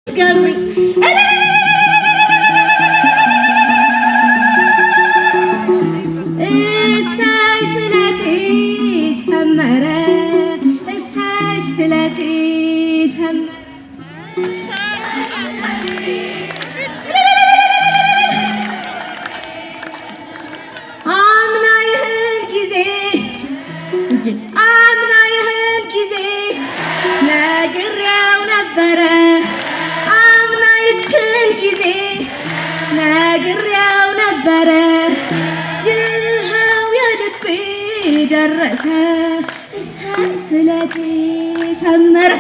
Discovery. ደረሰ ስለቴ ሰመረ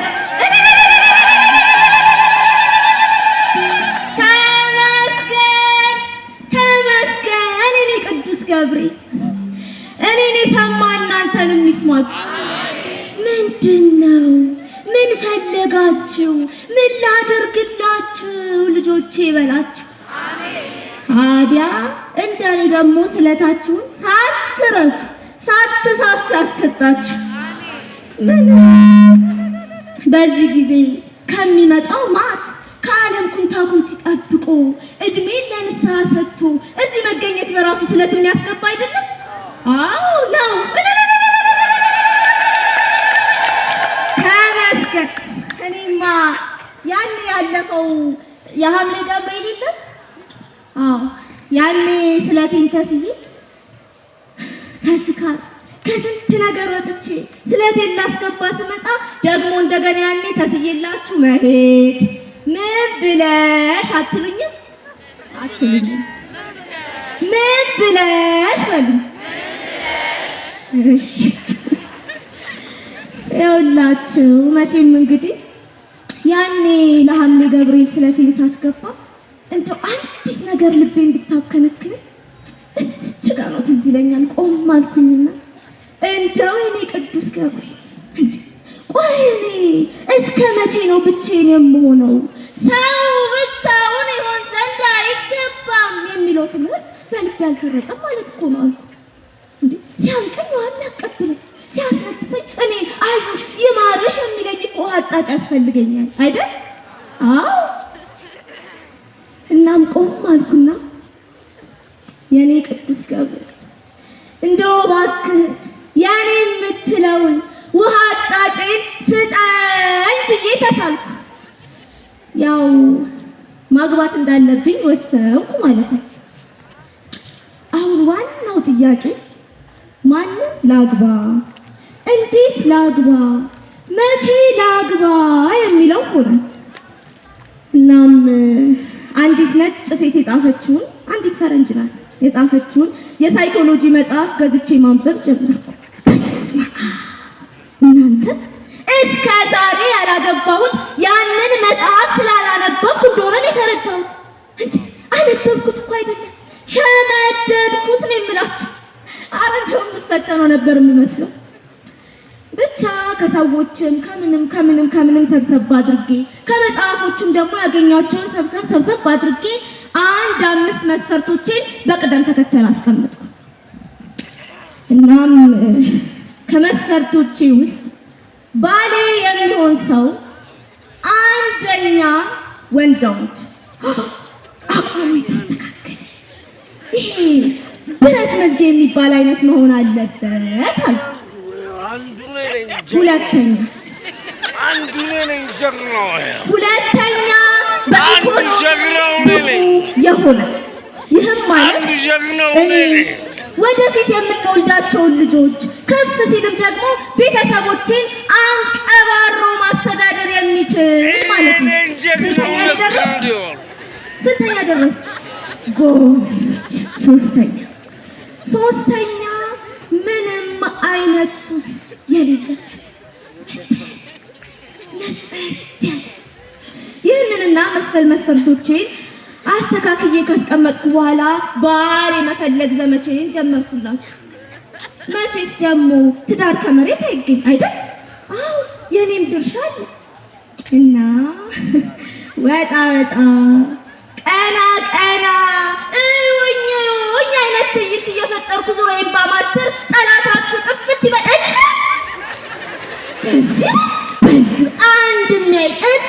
ተመስገን እኔ ቅዱስ ገብርኤል እኔን የሰማ እናንተን የሚስማችሁ ምንድነው? ምን ፈለጋችሁ? ምን ላደርግላችሁ ልጆቼ በላችሁ። ታዲያ እንደኔ ደግሞ ስለታችሁን ሳትረሱ ሳትሳሱ ያሰጣችሁ። ምን በዚህ ጊዜ ከሚመጣው ማት ከዓለም ኩንታኩንት ጠብቆ እድሜን ለንስሐ ሰጥቶ እዚህ መገኘት በራሱ ስለት የሚያስገባ አይደለም? አዎ ነው። ተመስገን። እኔማ ያኔ ያለፈው የሐምሌ ገብርኤል የለም? አዎ ያኔ ስለቴን ተስዬ ከስካር ከስንት ነገር ወጥቼ ስለቴን ላስገባ ስመጣ ደግሞ እንደገና ያኔ ተስዬላችሁ መሄድ ምን ብለሽ አትሉኝም? ምን ብለሽ በሉ። እሺ ይኸውላችሁ መቼም እንግዲህ ያኔ ለሐምሌ ገብርኤል ስለቴን ሳስገባ እንደው አንዲት ነገር ልቤን ብታከነክን እዚች ጋር ነው ትዝ ይለኛል። ቆም አልኩኝና እንደው እኔ ቅዱስ ገብርኤል ቆይ እኔ እስከ መቼ ነው ብቻዬን የምሆነው? ሰው ብቻውን ይሆን ዘንድ አይገባም የሚለው ትምህርት በልቤ አልሰረጸም ማለት እኮ ነው አልኩ። እንዴ ሲያንቀኝ ዋና አቀብለኝ ሲያስነጥሰኝ እኔ አይዞሽ ይማርሽ የሚለኝ እኮ አጣጭ ያስፈልገኛል አይደል? አዎ እናም ቆም አልኩና የኔ ቅዱስ ገብርኤል እንደው እባክህ ያኔ የምትለውን ውሃ አጣጬን ስጠኝ ብዬ ተሳልኩ። ያው ማግባት እንዳለብኝ ወሰንኩ ማለት ነው። አሁን ዋናው ጥያቄ ማንን ላግባ፣ እንዴት ላግባ፣ መቼ ላግባ የሚለው ሆነ። እናም አንዲት ነጭ ሴት የጻፈችውን አንዲት ፈረንጅ ናት የጻፈችውን የሳይኮሎጂ መጽሐፍ ገዝቼ ማንበብ ጀመርኩ። በስመ አብ እናንተ እስከ ዛሬ ያላገባሁት ያንን መጽሐፍ ስላላነበብኩ እንደሆነ ነው የተረዳሁት። እንዴ አነበብኩት እኮ አይደለም ሸመደድኩት ነው የምላችሁ። ኧረ እንደውም የምፈተነው ነበር የሚመስለው። ብቻ ከሰዎችም ከምንም ሰብሰብ አድርጌ ከመጽሐፎችም ደግሞ ያገኛቸውን ሰብሰብ አድርጌ አንድ 5 መስፈርቶችን በቅደም ተከተል አስቀምጥኩ። እናም ከመስፈርቶቼ ውስጥ ባሌ የሚሆን ሰው አንደኛ ወንድ አቋሙ የተስተካከለ ይሄ ብረት መዝጊያ የሚባል አይነት መሆን አለበት አለ። ሁለተኛ የሆነ ይህም ማለት ወደፊት የምንወልዳቸውን ልጆች ከፍ ሲልም ደግሞ ቤተሰቦችን አንቀባሮ ማስተዳደር የሚችል ማለት ነው። ስንተኛ ደረስ? ጎበዞች። ሶስተኛ ምንም አይነት ሱስ የሌለበት ይህንንና መሰል መስፈርቶቼን አስተካክዬ ካስቀመጥኩ በኋላ ባል የመፈለግ ዘመቻዬን ጀመርኩላችሁ። መቼስ ደግሞ ትዳር ከመሬት አይገኝ አይደል? አዎ የኔም ድርሻ አለ እና ወጣ ቀና እውኝ አይነት ትዕይንት እየፈጠርኩ ዙሪያዬን ባማትር ጠላታችሁ ጥፍት ይበል። በዚህ አንድ የሚያይቀር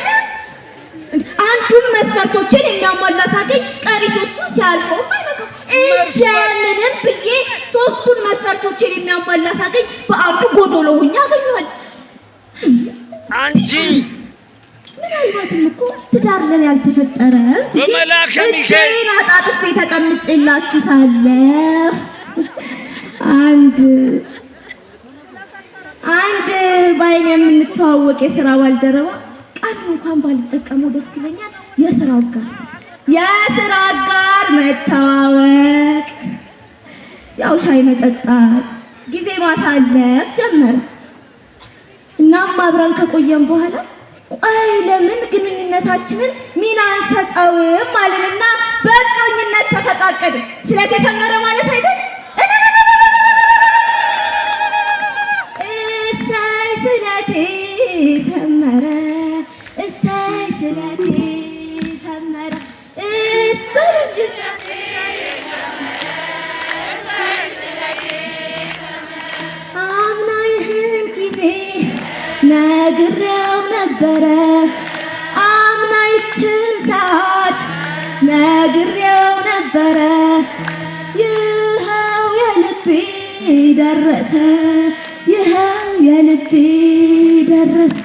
አንዱን መስፈርቶችን የሚያሟላ ሳገኝ ቀሪ ሶስቱን ሲያልፈው አይመጣም። እንደምንም ብዬ ሶስቱን መስፈርቶችን የሚያሟላ ሳገኝ በአንዱ ጎዶሎ ሆኜ አገኘዋለሁ። አንቺ ምናልባትም እኮ ትዳር ለኔ ያልተፈጠረ በመላከ ሚካኤል አጣጥፌ ተቀምጬላችሁ ሳለ አንድ ባይኔ የምንተዋወቅ የሥራ ባልደረባ ቃል እንኳን ባልጠቀመው ደስ ይለኛል። የሥራ አጋር መተዋወቅ፣ ያው ሻይ መጠጣት፣ ጊዜ ማሳለፍ ጀመረ። እናም አብረን ከቆየን በኋላ ቆይ ለምን ግንኙነታችንን ሚና አንሰጠውም አለንና በእጮኝነት ተፈቃቀድን። ስለተሰመረ ማለት አይደል? እሰይ ስለቴ ሰመረ፣ እሰይ ስለቴ ሰመረ፣ እሰይ ስለቴ ሰመረ። አምና ይህን ጊዜ ነግሬው ነበረ፣ አምና ይችን ሰዓት ነግሬው ነበረ። ይኸው የልቤ ደረሰ፣ ይኸው የልቤ ደረሰ።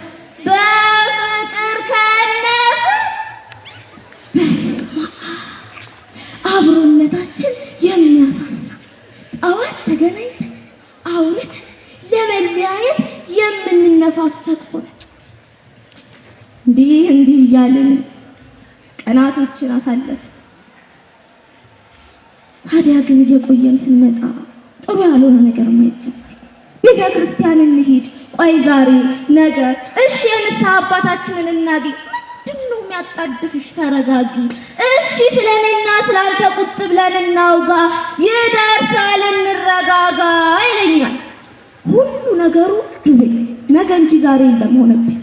በፍቅር ከነፈ በስመ አብ አብሮነታችን የሚያሳሳ ጠዋት ተገናኝተን አውርተን ለመለያየት የምንነፋፈቅ ሆነ። እንዲህ እያልን ቀናቶችን አሳለፍ። ታዲያ ግን እየቆየን ስንመጣ ጥሩ ያልሆነ ነገር ማየት ጀመርን። ቤተ ክርስቲያን እንሂድ፣ ቆይ ዛሬ ነገ፣ እሺ የንስሐ አባታችንን እናግኝ። ምንድን ነው የሚያጣድፍሽ? ተረጋጊ። እሺ ስለኔና ስላንተ ቁጭ ብለን እናውጋ፣ ይደርሳል፣ እንረጋጋ ይለኛል። ሁሉ ነገሩ ዱቤ ነገ እንጂ ዛሬ የለም ሆነብኝ።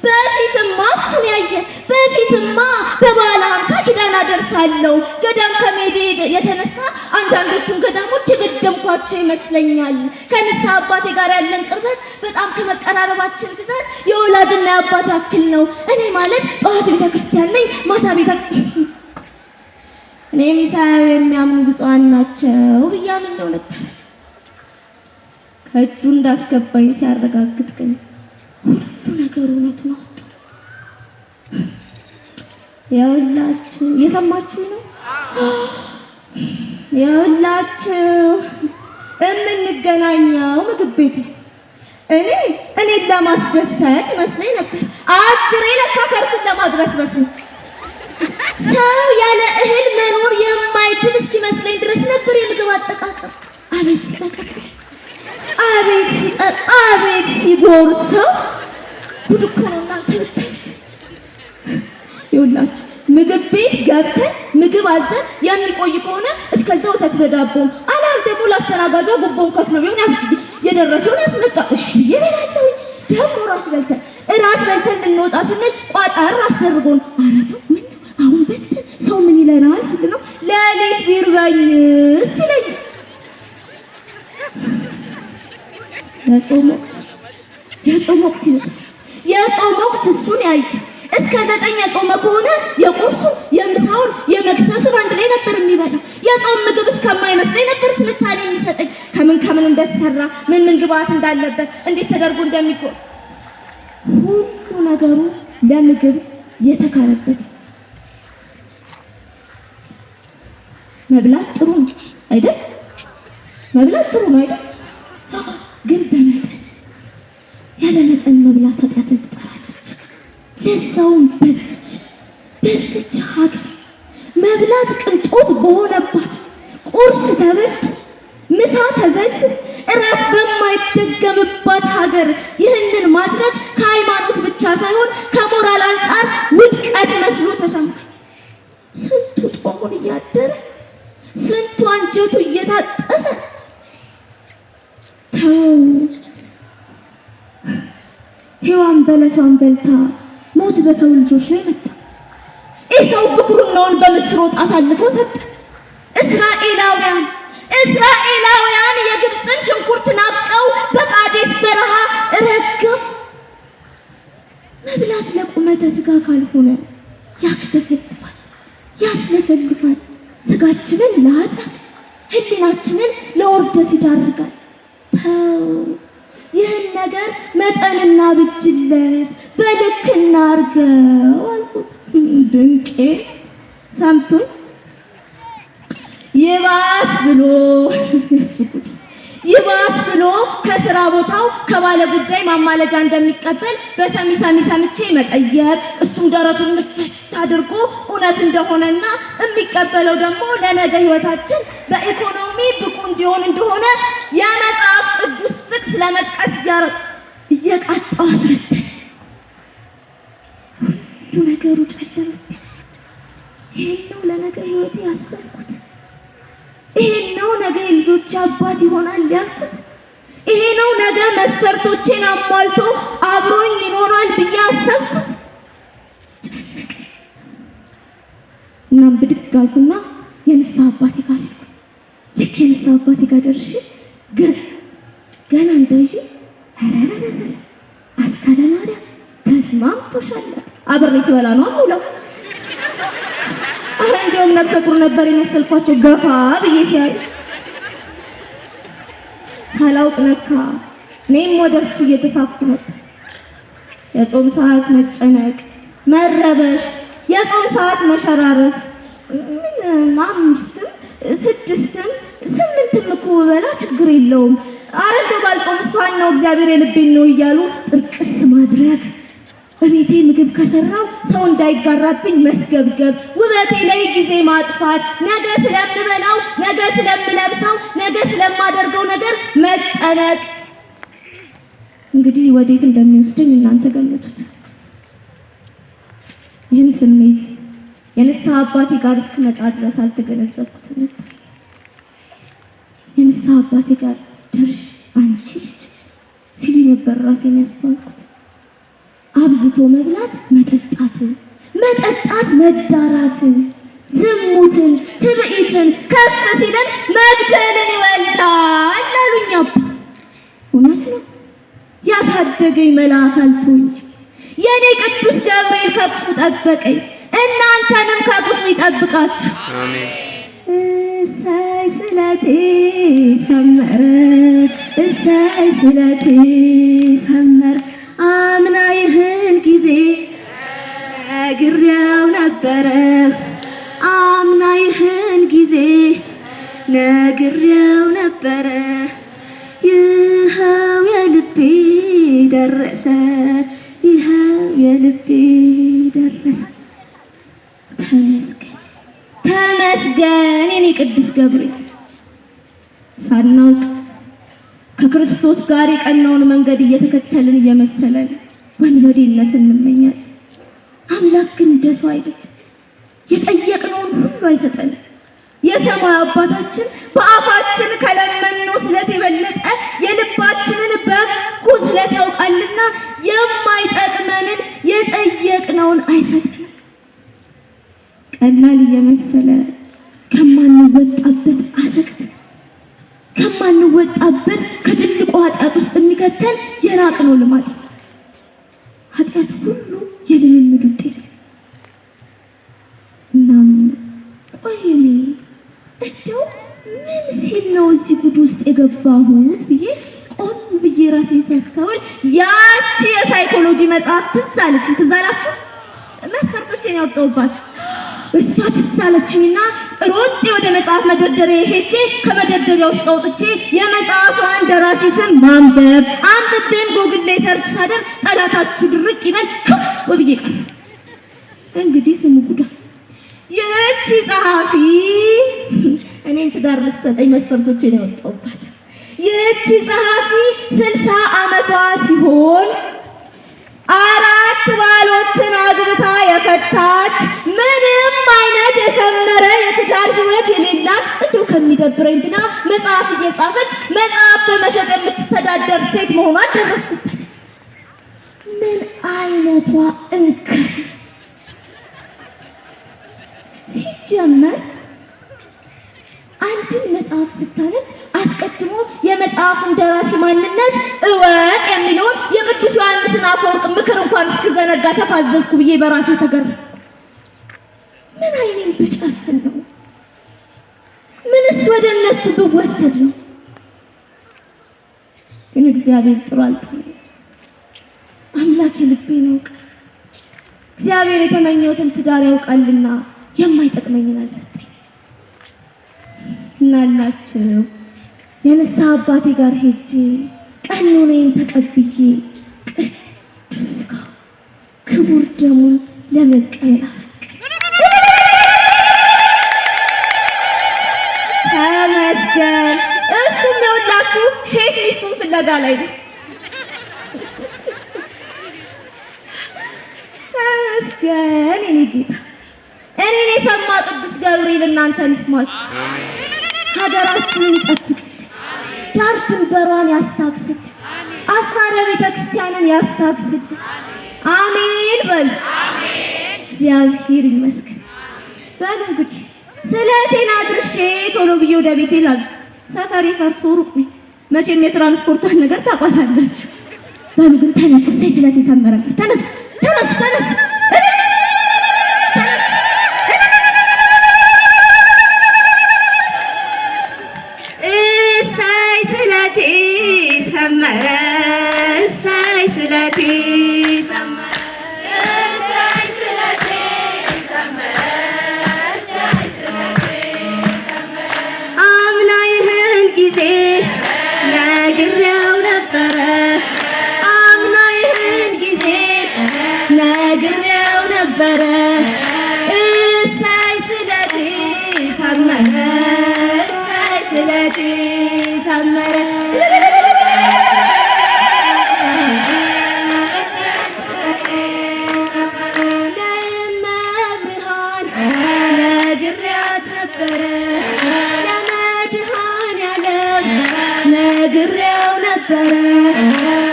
በፊትማ እሱን ያየ በፊትማ በባለ 50 ኪዳን አደርሳለሁ። ገዳም ከሜዴ የተነሳ አንዳንዶቹን ገዳሞች የገደምኳቸው ይመስለኛል። ከንስሐ አባቴ ጋር ያለን ቅርበት በጣም ከመቀራረባችን ብዛት የወላጅና የአባት ያክል ነው። እኔ ማለት ጠዋት ቤተክርስቲያን ነኝ፣ ማታ እኔም ሳያዩ የሚያምኑ ብፁዓን ናቸው ብያምን ነው ነበር። ከእጁ እንዳስገባኝ ሲያረጋግጥ ግን ሁሉ ነገር እውነቱን አወጣ። ያውላችሁ እየሰማችሁ ነው። ያውላችሁ የምንገናኘው ምግብ ቤት እኔን ለማስደሰት ይመስለኝ ነበር። አጅሬ ለካ ከእርሱን ለማግበስበስ ነው። ሰው ያለ እህል መኖር የማይችል እስኪመስለኝ ድረስ ነበር የምግብ አጠቃቀም። አቤት ሲጠቀም፣ አቤት ሲጎርሰው ጉድ እኮ ነው እናንተ ብታይ። ይኸውላችሁ ምግብ ቤት ገብተን ምግብ አዘን የሚቆይ ከሆነ እስከዛው ወተት በዳቦም አላም ደግሞ ላስተናጋጇ ጉቦውን ከፍሎ ቢሆን የደረሰውን ያስመጣ። እሺ እበላለሁ። ደግሞ እራት በልተን ልንወጣ ስንል ቋጠር አስደርጎን አረተው ምን አሁን በልተን ሰው ምን ይለናል ስል ነው ለሌት ቢርበኝስ ይለኝ። የጾም ወቅት እሱን ያየ እስከ 9 የጾመ ከሆነ የቁርሱን የምሳውን የመክሰሱን አንድ ላይ ነበር የሚበላው። የጾም ምግብ እስከማይመስለኝ ነበር ትንታኔ የሚሰጠኝ ከምን እንደተሰራ ምን ግብአት እንዳለበት እንዴት ተደርጎ እንደሚቆም ሁሉ ነገሩ ለምግብ የተካረበት። መብላት ጥሩ ነው አይደል? ግን በመጠን ያለ መጠን መብላት ኃጢአትን ትጠራለች። ለዛውም በዚች ሀገር መብላት ቅንጦት በሆነባት፣ ቁርስ ተበልቶ ምሳ ተዘሎ እራት በማይደገምባት ሀገር ይህንን ማድረግ ከሃይማኖት ብቻ ሳይሆን ከሞራል አንጻር ውድቀት መስሎ ተሰማኝ። ስንቱ ጦሙን እያደረ ስንቱ አንጀቱ እየታጠፈ ሔዋን በለሷን በልታ ሞት በሰው ልጆች ላይ መጣ። ኤሳው ብኩርናውን በምስር ወጥ አሳልፎ ሰጠ። እስራኤላውያን የግብፅን ሽንኩርት ናፍቀው በቃዴስ በረሃ ረገፉ። መብላት ለቁመተ ስጋ ካልሆነ ያክተፈትፋል፣ ያስለፈልፋል፣ ስጋችንን ለኃጢአት ህሊናችንን ለውርደት ይዳርጋል። ተው ይህን ነገር መጠንና ብጅለት በልክና አርገው አልኩት። ድንቄ ሰምቶኝ ይባስ ብሎ ከስራ ቦታው ከባለ ጉዳይ ማማለጃ እንደሚቀበል በሰሚ ሰምቼ መጠየቅ፣ እሱም ደረቱን ንፍት አድርጎ እውነት እንደሆነና የሚቀበለው ደግሞ ለነገ ህይወታችን በኢኮኖሚ ብቁ እንዲሆን እንደሆነ የመጽሐፍ ቅዱስ ጥቅስ ለመጥቀስ እየቃጣው አስረዳኝ። ሁሉ ነገሩ ጨለመ። ይሄን ነው ለነገ ህይወቴ ያሰብኩት። ይሄን ነው ነገ የልጆቼ አባት ይሆናል ያልኩት። ይሄ ነው ነገ መስፈርቶቼን አሟልቶ አብሮኝ ይኖራል ብዬ አሰብኩት። እናም ብድግ አልኩና የንስሐ አባቴ ጋር ሄድኩ። ልክ የንስሐ አባቴ ጋር ደርሼ ገና እንዳዩ አስካለ ማርያም ተስማምቶሻል፣ አብሬ ስበላ ነው አሙለው። እንደውም ነፍሰ ጡር ነበር የመሰልኳቸው ገፋ ብዬ ሲያዩ ሳላውቅ ለካ እኔም ወደሱ እየተሳኩ ነበር። የጾም ሰዓት መጨነቅ፣ መረበሽ፣ የጾም ሰዓት መሸራረፍ፣ ምን 5ም 6ም 8ም እኮ በላ ችግር የለውም አረዶ ባልጾም እሷን ነው እግዚአብሔር የልቤን ነው እያሉ ጥርቅስ ማድረግ፣ በቤቴ ምግብ ከሰራው ሰው እንዳይጋራብኝ መስገብገብ፣ ውበቴ ላይ ጊዜ ማጥፋት፣ ነገ ስለምበላው፣ ነገ ስለምለብሰው፣ ነገ ስለማደርገው ነገር መጨነቅ። እንግዲህ ወዴት እንደሚወስደኝ እናንተ ገምቱት። ይህን ስሜት የንስሐ አባቴ ጋር እስክመጣ ድረስ አልተገነዘብኩትም። የንስሐ አባቴ ጋር ደርሼ አንቺ ልጅ ሲሉ ነበር ራሴን ያስተዋልኩት። አብዝቶ መብላት መጠጣትን፣ መዳራትን፣ ዝሙትን፣ ትዕቢትን ከፍ ሲለን መግደልን ይወልዳል አሉኝ አባ። እውነት ነው። ያሳደገኝ መልአክ አልቶኝ የኔ ቅዱስ ገብርኤል ከክፉ ጠበቀኝ። እናንተንም ከክፉ ይጠብቃችሁ። አሜን። እሰይ ስለቴ ሰመረ፣ እሰይ ስለቴ ሰመረ። አምና ይህን ጊዜ ነግሬው ነበረ፣ አምና ይህን ጊዜ ነግሬው ነበረ። ይኸው የልቤ ደረሰ፣ ይኸው የልቤ ደረሰ። ተመስገን የኔ ቅዱስ ገብርኤል። ሳናውቅ ከክርስቶስ ጋር የቀናውን መንገድ እየተከተልን እየመሰለን ወንበዴነትን እንመኛለን። አምላክ ግን እንደሱ አይደለም። የጠየቅነውን ሁሉ አይሰጠንም። የሰማይ አባታችን በአፋችን ከለመነው ስለት የበለጠ የልባችንን በጎ ስለት ያውቃልና የማይጠቅመንን የጠየቅነውን አይሰጠንም። ቀላል እየመሰለ ከማንወጣበት አዘቅት፣ ከማንወጣበት ከትልቁ ኃጢአት ውስጥ የሚከተል የራቅነው ልማድ። ኃጢአት ሁሉ የልምምድ ውጤት ነው። እናም ቆይ እኔ እንደው ምን ሲል ነው እዚህ ጉድ ውስጥ የገባሁት ብዬ ቆም ብዬ ራሴን ሳስተውል ያቺ የሳይኮሎጂ መጽሐፍ ትዝ አለችኝ። ትዝ አላችሁ? መስፈርቶችን ያወጣሁባት እሷ ትዝ አለችኝና ሮጬ ወደ መጽሐፍ መደርደሪያ ሄጄ ከመደርደሪያ ውስጥ አውጥቼ የመጽሐፏን ደራሲ ስም ማንበብ፣ አንብቤም ጎግል ላይ ሰርች ሳደርግ ጠላታችሁ ድርቅ ይበል ወብዬ ቀረ። እንግዲህ ስሙ ጉዳ። ይህቺ ጸሐፊ እኔን ትዳር ልትሰጠኝ መስፈርቶችን ያወጣሁባት ይህቺ ጸሐፊ 60 ዓመቷ ሲሆን 4 ባሎችን አግብታ የፈታች ምንም አይነት የሰመረ የትዳር ህይወት የሌላት እንደው ከሚደብረኝ ብላ መጽሐፍ እየጻፈች መጽሐፍ በመሸጥ የምትተዳደር ሴት መሆኗን ደረስኩበት። ምን አይነቷ እንከን! ሲጀመር አንድን መጽሐፍ ስታነብ አስቀድሞ የመጽሐፉን ደራሲ ማንነት እወቅ የሚለውን የቅዱስ ዮሐንስን አፈወርቅ ምክር እንኳን እስክዘነጋ ተፋዘዝኩ ብዬ በራሴ ተገረምኩ። ምን አይኔን ብጨፍን ነው? ምንስ ወደ እነሱ ብወሰድ ነው? ግን እግዚአብሔር ጥሩ አልጣለኝ። አምላክ ልቤን ያውቃል። እግዚአብሔር የተመኘሁትን ትዳር ያውቃልና የማይጠቅመኝን አልሰጠኝ። እናላችሁ የንስሐ አባቴ ጋር ሄጄ ቀኖናዬን ተቀብዬ ቅዱስ ሥጋው ክቡር ደሙን ለመቀበል ተመስገን። እሱም የወላችሁ ሼፍ ሚስቱን ፍለጋ ላይ ነው። ተመስገን የኔ ጌታ። እኔን የሰማ ቅዱስ ገብርኤል እናንተን ይስማችሁ። ሀገራችንን ይጠብቅ፣ ዳር ድንበሯን ያስታክስል፣ አስራረ ቤተ ክርስቲያንን ያስታክስል። አሜን በሉ። እግዚአብሔር ይመስገን። በሉ እንግዲህ ስለቴን አድርሼ ቶሎ ብዬ ወደ ቤቴ ላዝ። ሰፈሬ ፈርሶ ሩቅ ነኝ። መቼም የትራንስፖርቷን ነገር ታውቋታላችሁ። በሉ ግን ተነሱ። እሰይ ስለቴ ሰመረልኝ። ተነሱ ተነሱ ተነሱ። እሰይ ስለቴ ሰመረ፣ እሰይ ስለቴ ሰመረ፣ እሰይ ስለቴ ሰመረ፣ እሰይ ስለቴ ሰመረ። አምና ይህን ጊዜ ነግሬው ነበረ፣ አምና ይህን ጊዜ ነግሬው ነበረ። እሰይ ስለቴ ሰመረ፣ እሰይ ስለቴ ሰመረ። ለእመብርሃን ነግሬያት ነበረ፣ ለመድኃኔዓለም ነግሬው ነበረ፣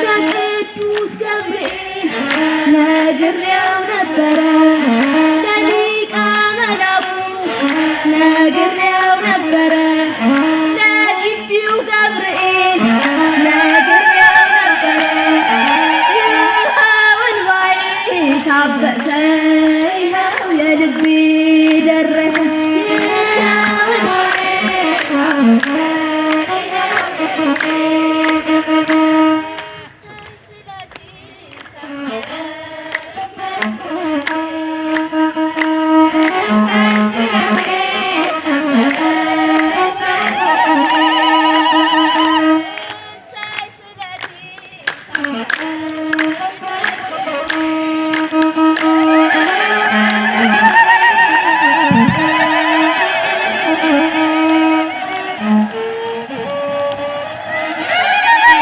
ለቅዱስ ገብርኤል ነግሬው ነበረ፣ ለሊቀ መላኩ ነግሬው ነበረ፣ ለግቢው ገብርኤል ነግሬው ነበረ። ይኸው እንባዬ ታበሰ፣ ይኸው የልቤ